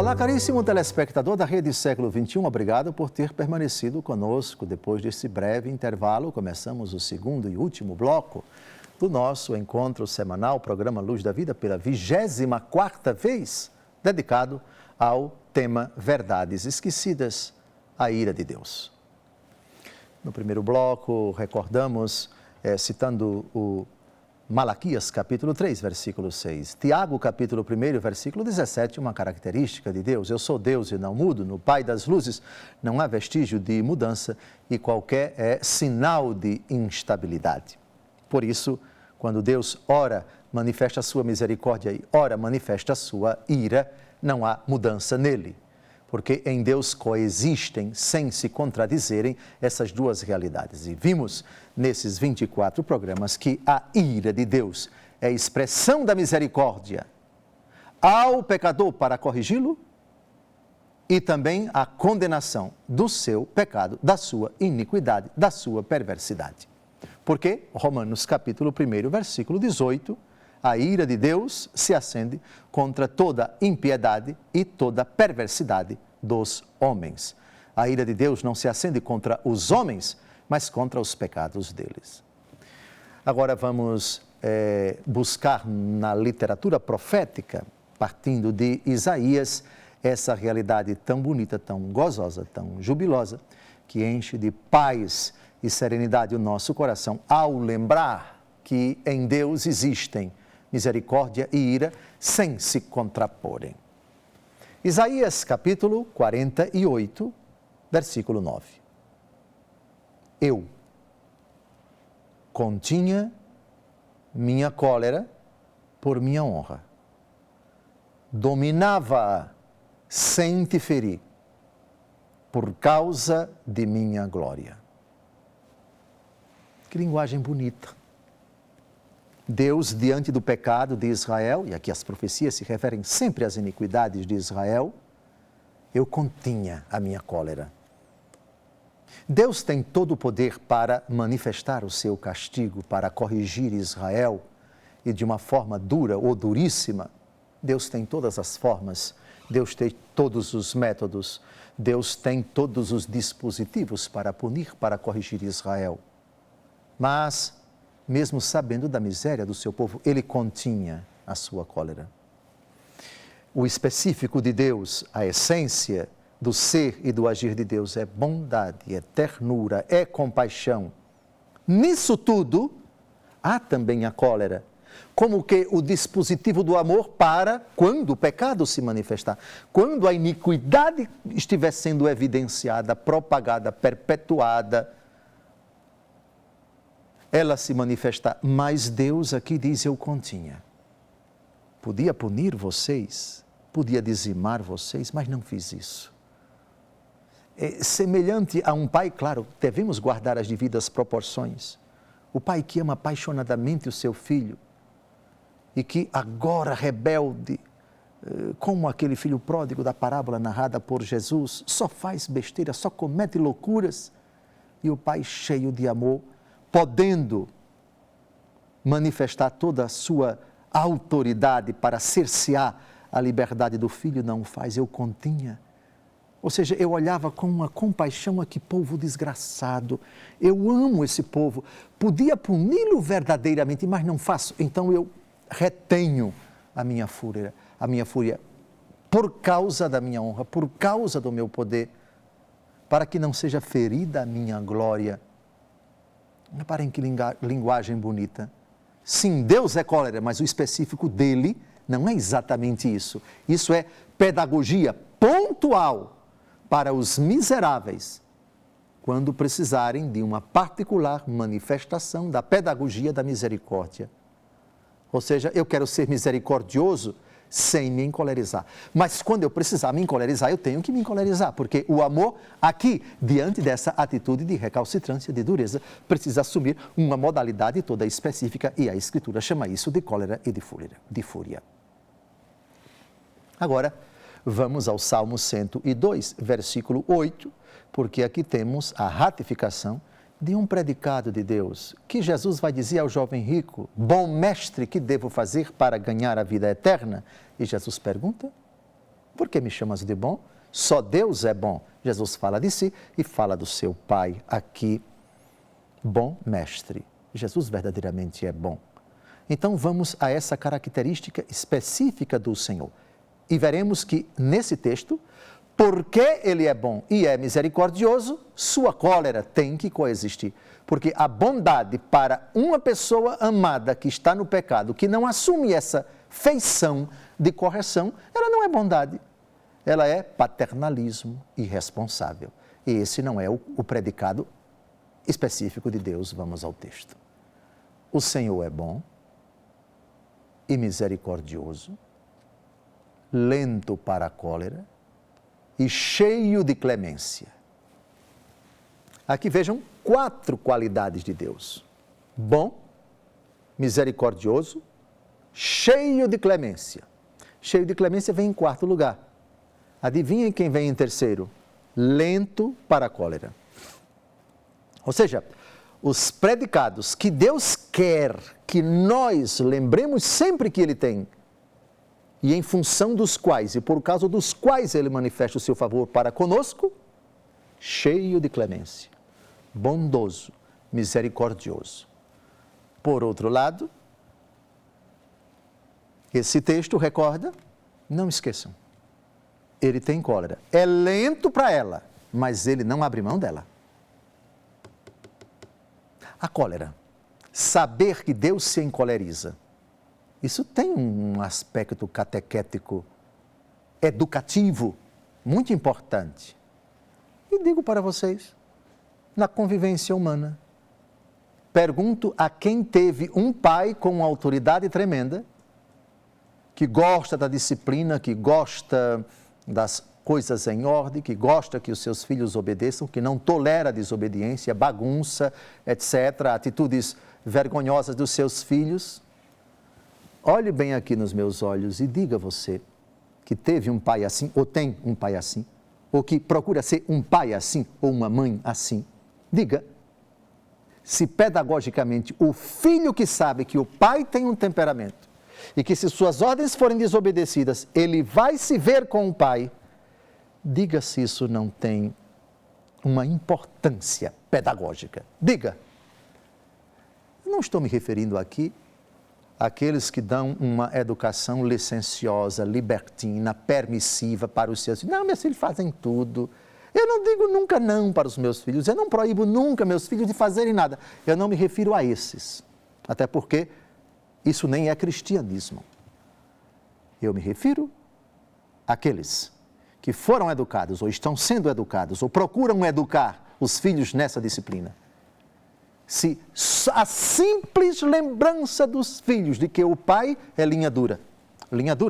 Olá, caríssimo telespectador da Rede Século XXI, obrigado por ter permanecido conosco. Depois desse breve intervalo, começamos o segundo e último bloco do nosso encontro semanal, programa Luz da Vida, pela 24ª vez, dedicado ao tema Verdades Esquecidas, a ira de Deus. No primeiro bloco, recordamos, citando o Malaquias, capítulo 3, versículo 6. Tiago, capítulo 1, versículo 17, uma característica de Deus. Eu sou Deus e não mudo, no Pai das luzes não há vestígio de mudança e qualquer sinal de instabilidade. Por isso, quando Deus ora, manifesta a sua misericórdia e ora, manifesta a sua ira, não há mudança nele. Porque em Deus coexistem, sem se contradizerem, essas duas realidades. E vimos nesses 24 programas que a ira de Deus é a expressão da misericórdia ao pecador para corrigi-lo e também a condenação do seu pecado, da sua iniquidade, da sua perversidade. Porque Romanos capítulo 1, versículo 18, a ira de Deus se acende contra toda impiedade e toda perversidade dos homens. A ira de Deus não se acende contra os homens, mas contra os pecados deles. Agora vamos buscar na literatura profética, partindo de Isaías, essa realidade tão bonita, tão gozosa, tão jubilosa, que enche de paz e serenidade o nosso coração, ao lembrar que em Deus existem misericórdia e ira sem se contraporem. Isaías capítulo 48, versículo 9. Eu continha minha cólera por minha honra, dominava-a sem te ferir, por causa de minha glória. Que linguagem bonita. Deus, diante do pecado de Israel, e aqui as profecias se referem sempre às iniquidades de Israel, eu continha a minha cólera. Deus tem todo o poder para manifestar o seu castigo, para corrigir Israel, e de uma forma dura ou duríssima. Deus tem todas as formas, Deus tem todos os métodos, Deus tem todos os dispositivos para punir, para corrigir Israel. Mas, mesmo sabendo da miséria do seu povo, ele continha a sua cólera. O específico de Deus, a essência do ser e do agir de Deus é bondade, é ternura, é compaixão. Nisso tudo, há também a cólera, como que o dispositivo do amor para quando o pecado se manifestar, quando a iniquidade estiver sendo evidenciada, propagada, perpetuada, ela se manifestar. Mas Deus aqui diz, eu continha. Podia punir vocês, podia dizimar vocês, mas não fiz isso. Semelhante a um pai, claro, devemos guardar as devidas proporções. O pai que ama apaixonadamente o seu filho e que agora rebelde, como aquele filho pródigo da parábola narrada por Jesus, só faz besteira, só comete loucuras, e o pai cheio de amor, podendo manifestar toda a sua autoridade para cercear a liberdade do filho, não faz, eu continha. Ou seja, eu olhava com uma compaixão a que povo desgraçado, eu amo esse povo, podia puni-lo verdadeiramente, mas não faço, então eu retenho a minha fúria por causa da minha honra, por causa do meu poder, para que não seja ferida a minha glória. Reparem que linguagem bonita. Sim, Deus é cólera, mas o específico dele não é exatamente isso. Isso é pedagogia pontual para os miseráveis, quando precisarem de uma particular manifestação da pedagogia da misericórdia. Ou seja, eu quero ser misericordioso sem me encolerizar. Mas quando eu precisar me encolerizar, eu tenho que me encolerizar, porque o amor aqui, diante dessa atitude de recalcitrância, de dureza, precisa assumir uma modalidade toda específica e a Escritura chama isso de cólera e de fúria. Agora, vamos ao Salmo 102, versículo 8, porque aqui temos a ratificação de um predicado de Deus, que Jesus vai dizer ao jovem rico, bom mestre, que devo fazer para ganhar a vida eterna? E Jesus pergunta, Por que me chamas de bom? Só Deus é bom. Jesus fala de si e fala do seu Pai aqui. Bom mestre. Jesus verdadeiramente é bom. Então vamos a essa característica específica do Senhor. E veremos que nesse texto, porque Ele é bom e é misericordioso, sua cólera tem que coexistir. Porque a bondade para uma pessoa amada que está no pecado, que não assume essa feição de correção, ela não é bondade. Ela é paternalismo irresponsável. E esse não é o predicado específico de Deus. Vamos ao texto. O Senhor é bom e misericordioso, lento para a cólera e cheio de clemência. Aqui vejam 4 qualidades de Deus: bom, misericordioso, cheio de clemência. Cheio de clemência vem em 4º lugar. Adivinhem quem vem em 3º? Lento para a cólera. Ou seja, os predicados que Deus quer que nós lembremos sempre que Ele tem, e em função dos quais, e por causa dos quais Ele manifesta o seu favor para conosco, cheio de clemência, bondoso, misericordioso. Por outro lado, esse texto recorda, não esqueçam, Ele tem cólera, é lento para ela, mas Ele não abre mão dela. A cólera, saber que Deus se encoleriza, isso tem um aspecto catequético, educativo, muito importante. E digo para vocês, na convivência humana, pergunto a quem teve um pai com uma autoridade tremenda, que gosta da disciplina, que gosta das coisas em ordem, que gosta que os seus filhos obedeçam, que não tolera a desobediência, bagunça, etc., atitudes vergonhosas dos seus filhos. Olhe bem aqui nos meus olhos e diga você que teve um pai assim, ou tem um pai assim, ou que procura ser um pai assim, ou uma mãe assim. Diga, se pedagogicamente o filho que sabe que o pai tem um temperamento e que se suas ordens forem desobedecidas, ele vai se ver com o pai, diga se isso não tem uma importância pedagógica. Diga. Não estou me referindo aqui àqueles que dão uma educação licenciosa, libertina, permissiva para os seus filhos. Não, meus filhos fazem tudo. Eu não digo nunca não para os meus filhos. Eu não proíbo nunca meus filhos de fazerem nada. Eu não me refiro a esses. Até porque isso nem é cristianismo. Eu me refiro àqueles que foram educados, ou estão sendo educados, ou procuram educar os filhos nessa disciplina. Se a simples lembrança dos filhos de que o pai é linha dura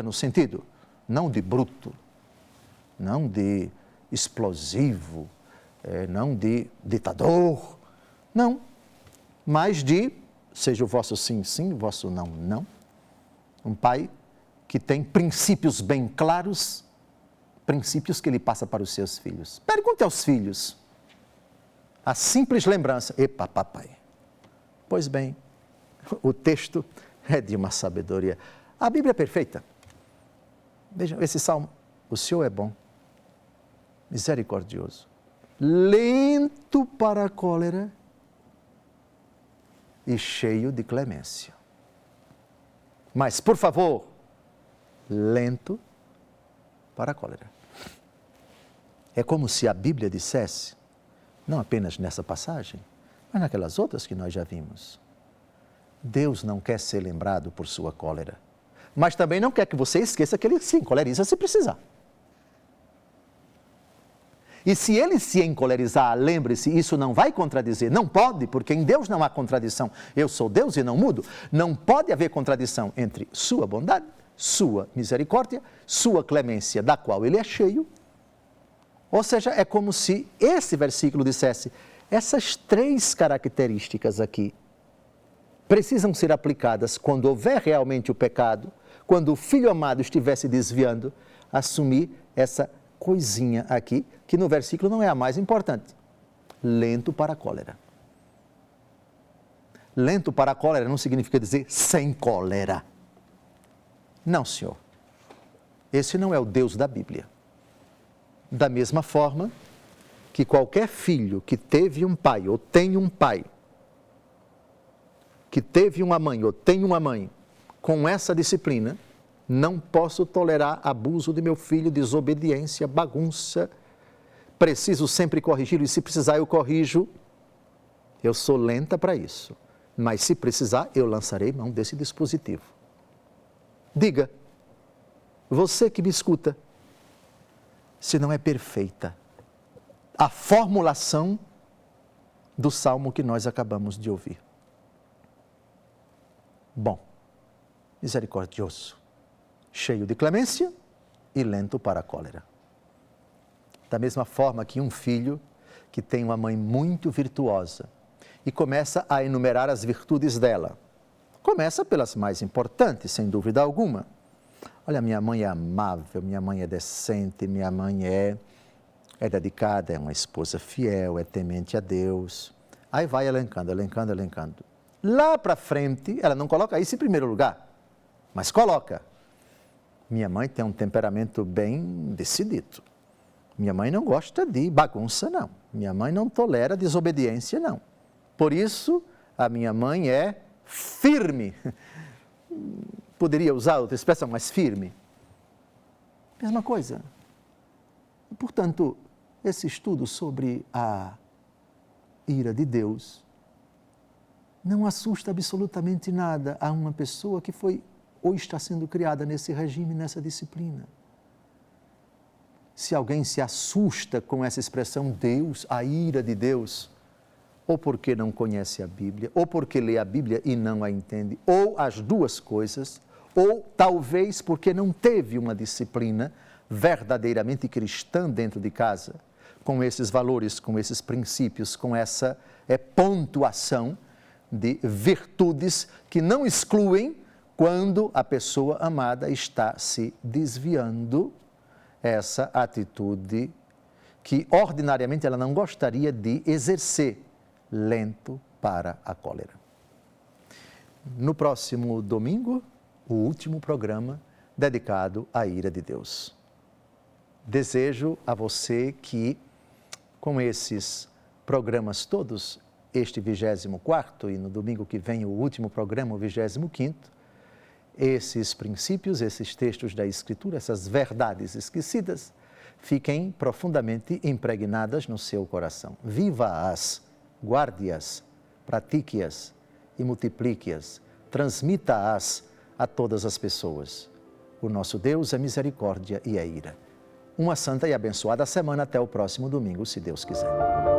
no sentido, não de bruto, não de explosivo, não de ditador, não, mas de, seja o vosso sim, sim, o vosso não, não. Um pai que tem princípios bem claros, princípios que ele passa para os seus filhos. Pergunte aos filhos. A simples lembrança, epa, papai. Pois bem, o texto é de uma sabedoria. A Bíblia é perfeita. Vejam, esse salmo, o Senhor é bom, misericordioso, lento para a cólera e cheio de clemência. Mas, por favor, lento para a cólera. É como se a Bíblia dissesse, não apenas nessa passagem, mas naquelas outras que nós já vimos. Deus não quer ser lembrado por sua cólera, mas também não quer que você esqueça que Ele se encoleriza se precisar. E se Ele se encolerizar, lembre-se, isso não vai contradizer, não pode, porque em Deus não há contradição. Eu sou Deus e não mudo. Não pode haver contradição entre sua bondade, sua misericórdia, sua clemência, da qual Ele é cheio. Ou seja, é como se esse versículo dissesse, essas 3 características aqui precisam ser aplicadas quando houver realmente o pecado, quando o filho amado estiver se desviando, assumir essa coisinha aqui, que no versículo não é a mais importante. Lento para a cólera. Lento para a cólera não significa dizer sem cólera. Não, senhor. Esse não é o Deus da Bíblia. Da mesma forma que qualquer filho que teve um pai ou tem um pai, que teve uma mãe ou tem uma mãe com essa disciplina, não posso tolerar abuso de meu filho, desobediência, bagunça, preciso sempre corrigi-lo e se precisar eu corrijo. Eu sou lenta para isso, mas se precisar eu lançarei mão desse dispositivo. Diga, você que me escuta, se não é perfeita a formulação do salmo que nós acabamos de ouvir. Bom, misericordioso, cheio de clemência e lento para a cólera. Da mesma forma que um filho que tem uma mãe muito virtuosa e começa a enumerar as virtudes dela. Começa pelas mais importantes, sem dúvida alguma. Olha, minha mãe é amável, minha mãe é decente, minha mãe é dedicada, é uma esposa fiel, é temente a Deus. Aí vai elencando. Lá para frente, ela não coloca isso em primeiro lugar, mas coloca. Minha mãe tem um temperamento bem decidido. Minha mãe não gosta de bagunça, não. Minha mãe não tolera desobediência, não. Por isso, a minha mãe é firme. Poderia usar outra expressão, mas firme. Mesma coisa. Portanto, esse estudo sobre a ira de Deus não assusta absolutamente nada a uma pessoa que foi ou está sendo criada nesse regime, nessa disciplina. Se alguém se assusta com essa expressão Deus, a ira de Deus, ou porque não conhece a Bíblia, ou porque lê a Bíblia e não a entende, ou as duas coisas, ou talvez porque não teve uma disciplina verdadeiramente cristã dentro de casa, com esses valores, com esses princípios, com essa pontuação de virtudes que não excluem quando a pessoa amada está se desviando essa atitude que ordinariamente ela não gostaria de exercer, lento para a cólera. No próximo domingo, o último programa dedicado à ira de Deus. Desejo a você que, com esses programas todos, este 24º e no domingo que vem o último programa, o 25º, esses princípios, esses textos da Escritura, essas verdades esquecidas, fiquem profundamente impregnadas no seu coração. Viva-as, guarde-as, pratique-as e multiplique-as, transmita-as a todas as pessoas. O nosso Deus é misericórdia e é ira. Uma santa e abençoada semana até o próximo domingo, se Deus quiser.